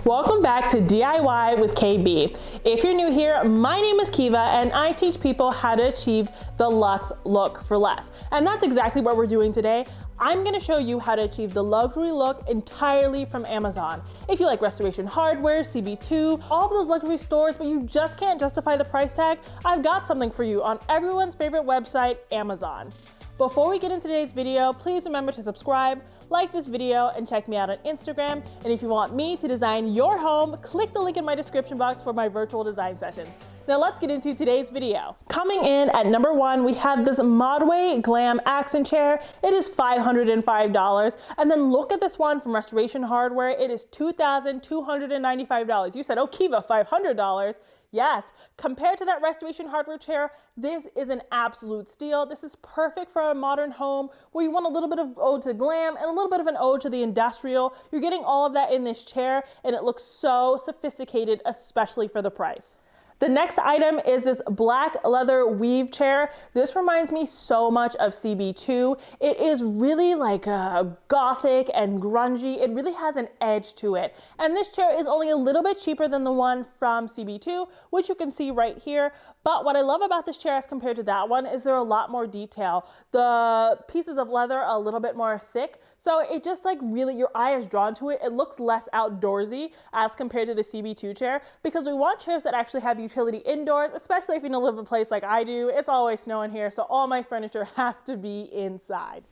Welcome back to DIY with KB. If you're new here, my name is Kiva and I teach people how to achieve the luxe look for less. And that's exactly what we're doing today. I'm gonna show you how to achieve the luxury look entirely from Amazon. If you like restoration hardware, CB2, all of those luxury stores, but you just can't justify the price tag, I've got something for you on everyone's favorite website, Amazon. Before we get into today's video, please remember to subscribe, like this video, and check me out on Instagram. And if you want me to design your home, click the link in my description box for my virtual design sessions. Now let's get into today's video. Coming in at number 1, we have this Modway Glam accent chair. It is $505. And then look at this one from Restoration Hardware. It is $2,295. You said, oh, Kiva, $500. Yes, compared to that Restoration Hardware chair, this is an absolute steal. This is perfect for a modern home where you want a little bit of ode to glam and a little bit of an ode to the industrial. You're getting all of that in this chair and it looks so sophisticated, especially for the price. The next item is this black leather weave chair. This reminds me so much of CB2. It is really like gothic and grungy. It really has an edge to it. And this chair is only a little bit cheaper than the one from CB2, which you can see right here. But what I love about this chair as compared to that one is there are a lot more detail. The pieces of leather are a little bit more thick. So it just like really, your eye is drawn to it. It looks less outdoorsy as compared to the CB2 chair because we want chairs that actually have utility indoors, especially if you don't live in a place like I do. It's always snowing here, so all my furniture has to be inside.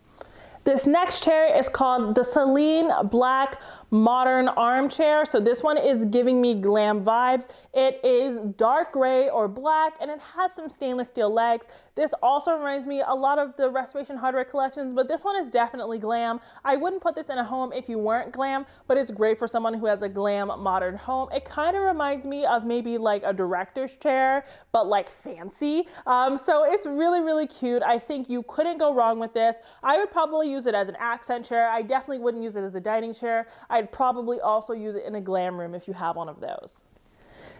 This next chair is called the Celine Black Modern Armchair. So this one is giving me glam vibes. It is dark gray or black and it has some stainless steel legs. This also reminds me a lot of the Restoration Hardware collections, but this one is definitely glam. I wouldn't put this in a home if you weren't glam, but it's great for someone who has a glam modern home. It kind of reminds me of maybe like a director's chair, but like fancy. So it's really, really cute. I think you couldn't go wrong with this. I would probably use it as an accent chair. I definitely wouldn't use it as a dining chair. I'd probably also use it in a glam room if you have one of those.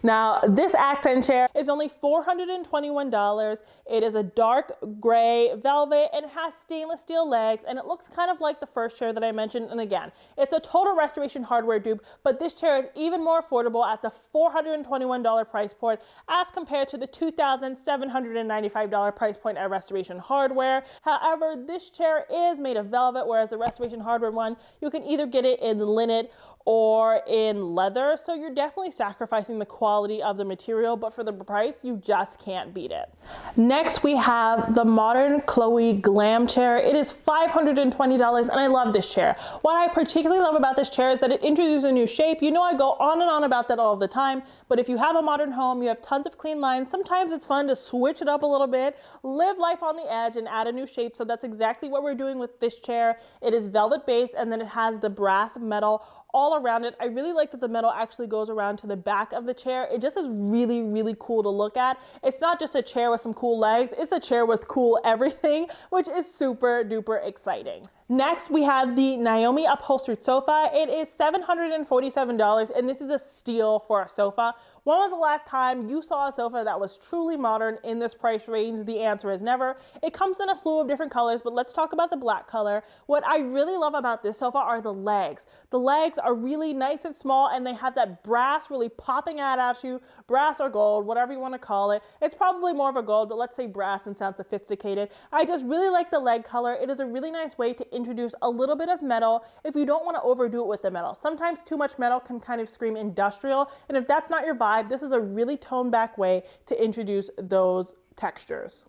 Now, this accent chair is only $421. It is a dark gray velvet and it has stainless steel legs and it looks kind of like the first chair that I mentioned. And again, it's a total Restoration Hardware dupe, but this chair is even more affordable at the $421 price point as compared to the $2,795 price point at Restoration Hardware. However, this chair is made of velvet, whereas the Restoration Hardware one, you can either get it in linen or in leather. So you're definitely sacrificing the quality of the material, but for the price, you just can't beat it. Next, we have the Modern Chloe Glam chair. It is $520 and I love this chair. What I particularly love about this chair is that it introduces a new shape. You know, I go on and on about that all the time, but if you have a modern home, you have tons of clean lines, sometimes it's fun to switch it up a little bit, live life on the edge and add a new shape. So that's exactly what we're doing with this chair. It is velvet base and then it has the brass metal all around it. I really like that the metal actually goes around to the back of the chair. It just is really, really cool to look at. It's not just a chair with some cool legs, it's a chair with cool everything, which is super duper exciting. Next, we have the Naomi upholstered sofa. It is $747 and this is a steal for a sofa. When was the last time you saw a sofa that was truly modern in this price range? The answer is never. It comes in a slew of different colors, but let's talk about the black color. What I really love about this sofa are the legs. The legs are really nice and small and they have that brass really popping out at you, brass or gold, whatever you want to call it. It's probably more of a gold, but let's say brass and sound sophisticated. I just really like the leg color. It is a really nice way to introduce a little bit of metal if you don't want to overdo it with the metal. Sometimes too much metal can kind of scream industrial, and if that's not your vibe, this is a really toned back way to introduce those textures.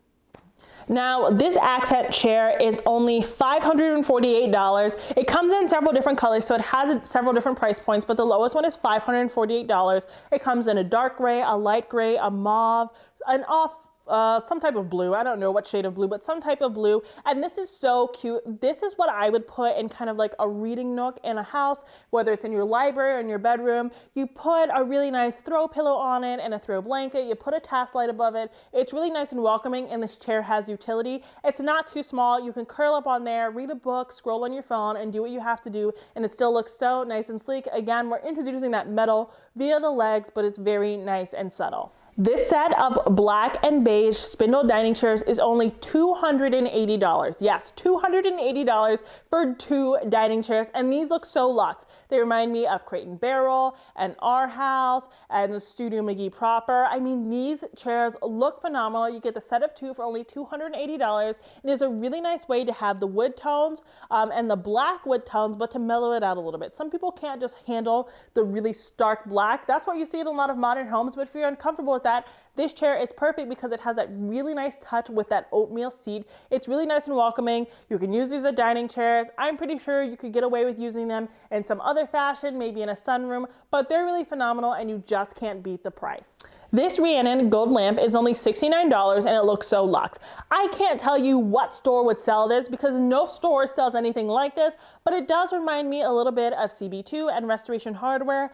Now, this accent chair is only $548. It comes in several different colors, so it has several different price points, but the lowest one is $548. It comes in a dark gray, a light gray, a mauve, an off some type of blue. I don't know what shade of blue, but some type of blue. And this is so cute. This is what I would put in kind of like a reading nook in a house, whether it's in your library or in your bedroom. You put a really nice throw pillow on it and a throw blanket. You put a task light above it. It's really nice and welcoming, and this chair has utility. It's not too small. You can curl up on there, read a book, scroll on your phone, and do what you have to do, and it still looks so nice and sleek. Again, we're introducing that metal via the legs, but it's very nice and subtle. This set of black and beige spindle dining chairs is only $280. Yes, $280 for 2 dining chairs, and these look so luxe. They remind me of Crate and Barrel and Our House and the Studio McGee proper. I mean, these chairs look phenomenal. You get the set of 2 for only $280. It is a really nice way to have the wood tones and the black wood tones, but to mellow it out a little bit. Some people can't just handle the really stark black. That's what you see in a lot of modern homes, but if you're uncomfortable with that, this chair is perfect because it has that really nice touch with that oatmeal seat. It's really nice and welcoming. You can use these as dining chairs. I'm pretty sure you could get away with using them in some other fashion, maybe in a sunroom, but they're really phenomenal and you just can't beat the price. This Rianon gold lamp is only $69 and it looks so luxe. I can't tell you what store would sell this because no store sells anything like this, but it does remind me a little bit of CB2 and Restoration Hardware.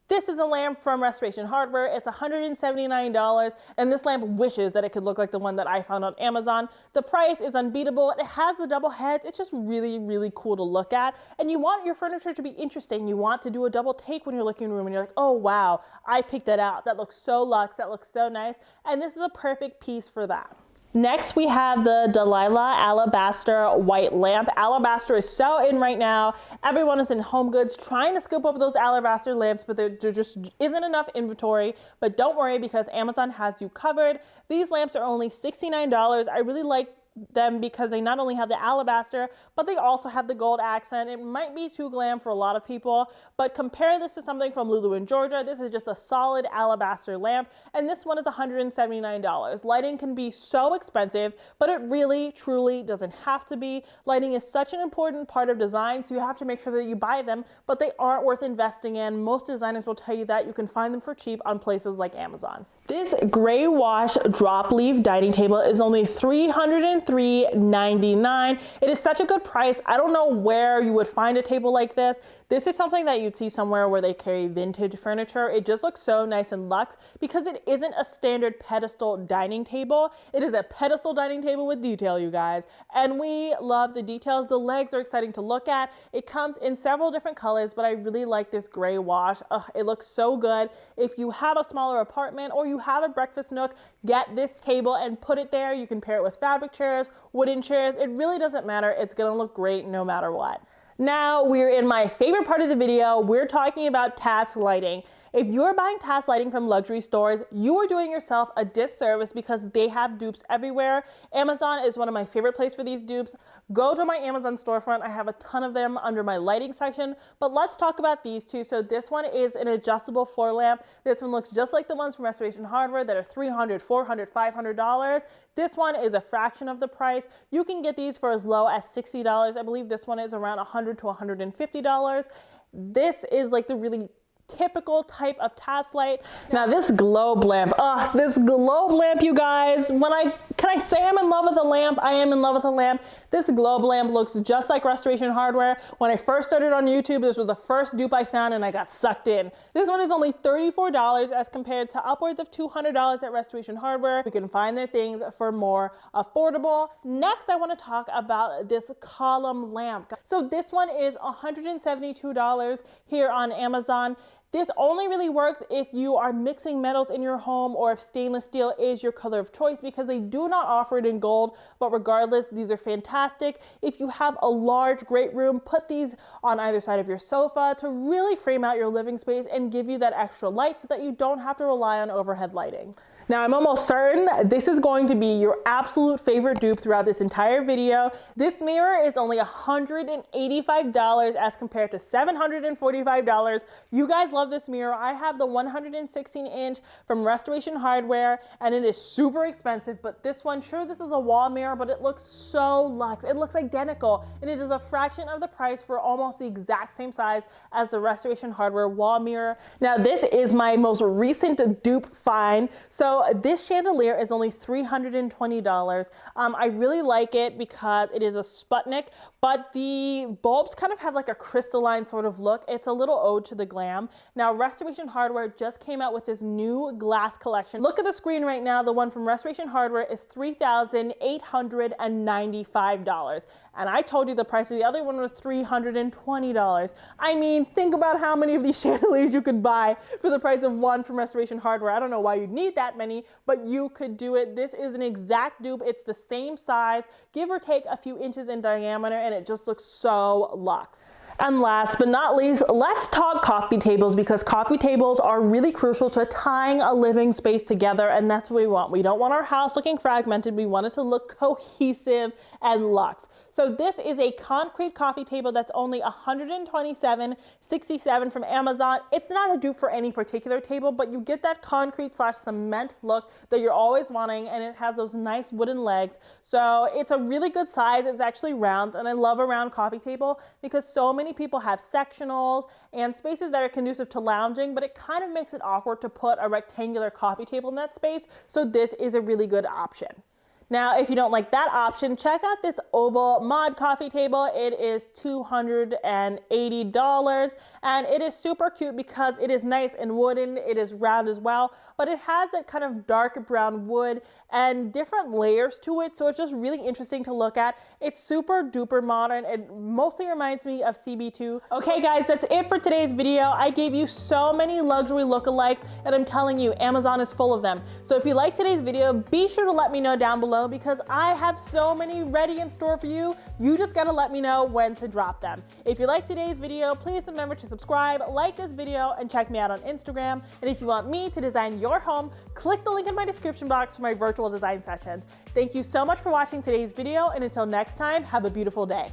This is a lamp from Restoration Hardware. It's $179, and this lamp wishes that it could look like the one that I found on Amazon. The price is unbeatable. It has the double heads. It's just really, really cool to look at. And you want your furniture to be interesting. You want to do a double take when you're looking in a room and you're like, oh wow, I picked that out. That looks so luxe. That looks so nice. And this is a perfect piece for that. Next, we have the Delilah Alabaster white lamp. Alabaster is so in right now. Everyone is in Home Goods trying to scoop up those alabaster lamps, but there just isn't enough inventory. But don't worry because Amazon has you covered. These lamps are only $69. I really like them because they not only have the alabaster, but they also have the gold accent. It might be too glam for a lot of people, but compare this to something from Lulu in Georgia. This is just a solid alabaster lamp, and this one is $179. Lighting can be so expensive, but it really, truly doesn't have to be. Lighting is such an important part of design, so you have to make sure that you buy them, but they aren't worth investing in. Most designers will tell you that you can find them for cheap on places like Amazon. This gray wash drop leaf dining table is only $303.99. It is such a good price. I don't know where you would find a table like this. This is something that you'd see somewhere where they carry vintage furniture. It just looks so nice and luxe because it isn't a standard pedestal dining table. It is a pedestal dining table with detail, you guys. And we love the details. The legs are exciting to look at. It comes in several different colors, but I really like this gray wash. It looks so good. If you have a smaller apartment or you have a breakfast nook, get this table and put it there. You can pair it with fabric chairs, wooden chairs. It really doesn't matter. It's gonna look great no matter what. Now we're in my favorite part of the video. We're talking about task lighting. If you're buying task lighting from luxury stores, you are doing yourself a disservice because they have dupes everywhere. Amazon is one of my favorite places for these dupes. Go to my Amazon storefront. I have a ton of them under my lighting section, but let's talk about these two. So this one is an adjustable floor lamp. This one looks just like the ones from Restoration Hardware that are $300, $400, $500. This one is a fraction of the price. You can get these for as low as $60. I believe this one is around $100 to $150. This is like the really typical type of task light. Now this globe lamp, this globe lamp, you guys, can I say I'm in love with a lamp? I am in love with a lamp. This globe lamp looks just like Restoration Hardware. When I first started on YouTube, this was the first dupe I found and I got sucked in. This one is only $34 as compared to upwards of $200 at Restoration Hardware. You can find their things for more affordable. Next, I want to talk about this column lamp. So this one is $172 here on Amazon. This only really works if you are mixing metals in your home or if stainless steel is your color of choice because they do not offer it in gold, but regardless, these are fantastic. If you have a large, great room, put these on either side of your sofa to really frame out your living space and give you that extra light so that you don't have to rely on overhead lighting. Now, I'm almost certain this is going to be your absolute favorite dupe throughout this entire video. This mirror is only $185 as compared to $745. You guys love this mirror. I have the 116-inch from Restoration Hardware, and it is super expensive, but this one, sure, this is a wall mirror, but it looks so luxe. It looks identical, and it is a fraction of the price for almost the exact same size as the Restoration Hardware wall mirror. Now, this is my most recent dupe find. So this chandelier is only $320. I really like it because it is a Sputnik, but the bulbs kind of have like a crystalline sort of look. It's a little ode to the glam. Now, Restoration Hardware just came out with this new glass collection. Look at the screen right now. The one from Restoration Hardware is $3,895. And I told you the price of the other one was $320. I mean, think about how many of these chandeliers you could buy for the price of one from Restoration Hardware. I don't know why you'd need that many. tiny, but you could do it. This is an exact dupe. It's the same size, give or take a few inches in diameter, and it just looks so luxe. And last but not least, let's talk coffee tables, because coffee tables are really crucial to tying a living space together, and that's what we want. We don't want our house looking fragmented. We want it to look cohesive and luxe. So this is a concrete coffee table that's only $127.67 from Amazon. It's not a dupe for any particular table, but you get that concrete/cement look that you're always wanting, and it has those nice wooden legs. So it's a really good size. It's actually round, and I love a round coffee table because so many people have sectionals and spaces that are conducive to lounging, but it kind of makes it awkward to put a rectangular coffee table in that space. So this is a really good option. Now, if you don't like that option, check out this oval mod coffee table. It is $280, and it is super cute because it is nice and wooden. It is round as well, but it has that kind of dark brown wood and different layers to it, so it's just really interesting to look at. It's super duper modern. It mostly reminds me of CB2. Okay guys, that's it for today's video. I gave you so many luxury lookalikes, and I'm telling you, Amazon is full of them. So if you like today's video, be sure to let me know down below, because I have so many ready in store for you. You just gotta let me know when to drop them. If you like today's video, please remember to subscribe, like this video, and check me out on Instagram. And if you want me to design your home, click the link in my description box for my virtual design sessions. Thank you so much for watching today's video, and until next time, have a beautiful day.